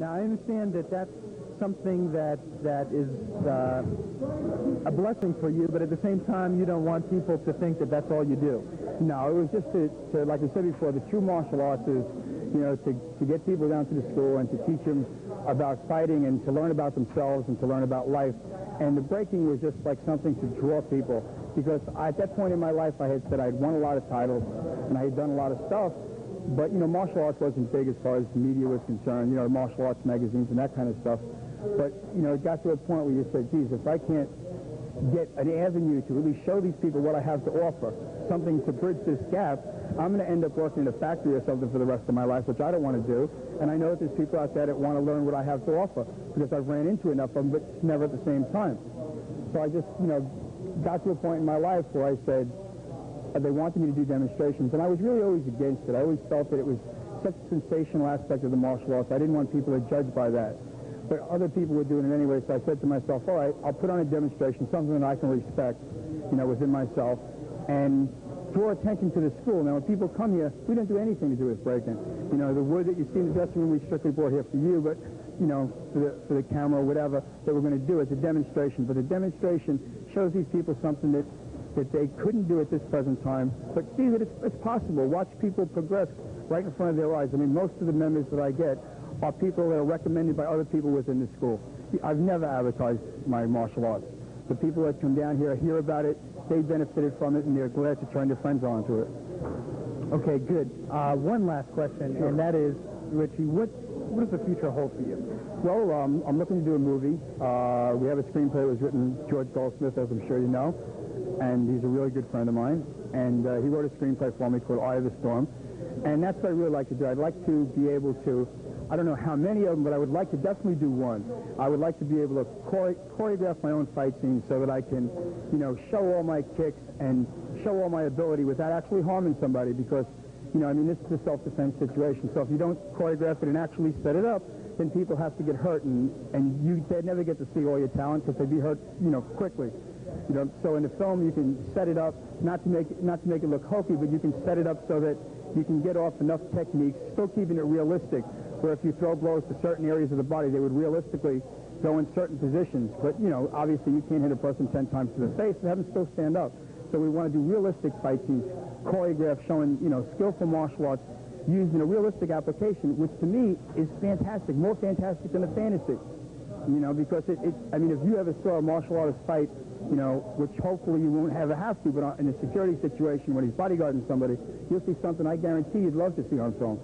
Now, I understand that that's something that is a blessing for you, but at the same time, you don't want people to think that that's all you do. No, it was just to like I said before, the true martial arts is, you know, to get people down to the school and to teach them about fighting and to learn about themselves and to learn about life. And the breaking was just like something to draw people, because at that point in my life, I had said I'd won a lot of titles and I had done a lot of stuff, but, you know, martial arts wasn't big as far as the media was concerned, you know, martial arts magazines and that kind of stuff. But, you know, it got to a point where you said, geez, if I can't get an avenue to really show these people what I have to offer, something to bridge this gap, I'm going to end up working in a factory or something for the rest of my life, which I don't want to do. And I know that there's people out there that want to learn what I have to offer, because I've ran into enough of them, but never at the same time. So I just, you know, got to a point in my life where I said, they wanted me to do demonstrations, and I was really always against it. I always felt that it was such a sensational aspect of the martial arts. I didn't want people to judge by that. But other people were doing it anyway, so I said to myself, all right, I'll put on a demonstration, something that I can respect, you know, within myself, and draw attention to the school. Now, when people come here, we don't do anything to do with breaking. You know, the wood that you see in the dressing room, we strictly brought here for you, but, you know, for the camera or whatever that we're going to do, it's a demonstration. But the demonstration shows these people something that they couldn't do at this present time, but see that it's possible. Watch people progress right in front of their eyes. I mean, most of the members that I get are people that are recommended by other people within the school. I've never advertised my martial arts. The people that come down here hear about it, they benefited from it, and they're glad to turn their friends on to it. Okay, good. One last question, sure. And that is, Richie, what does the future hold for you? Well, I'm looking to do a movie. We have a screenplay that was written by George Goldsmith, as I'm sure you know, and he's a really good friend of mine. And he wrote a screenplay for me called Eye of the Storm. And that's what I really like to do. I'd like to be able to, I don't know how many of them, but I would like to definitely do one. I would like to be able to choreograph my own fight scenes so that I can, you know, show all my kicks and show all my ability without actually harming somebody, because, you know, I mean, this is a self-defense situation. So if you don't choreograph it and actually set it up, then people have to get hurt, and they never get to see all your talent because they'd be hurt, you know, quickly. You know, so in the film you can set it up not to make it look hokey, but you can set it up so that you can get off enough techniques, still keeping it realistic, where if you throw blows to certain areas of the body, they would realistically go in certain positions. But, you know, obviously you can't hit a person 10 times to the face and have them still stand up. So we want to do realistic fight scenes, choreographed, showing, you know, skillful martial arts used in a realistic application, which to me is fantastic, more fantastic than a fantasy. You know, because I mean, if you ever saw a martial artist fight, you know, which hopefully you won't ever have to, but in a security situation when he's bodyguarding somebody, you'll see something I guarantee you'd love to see on film.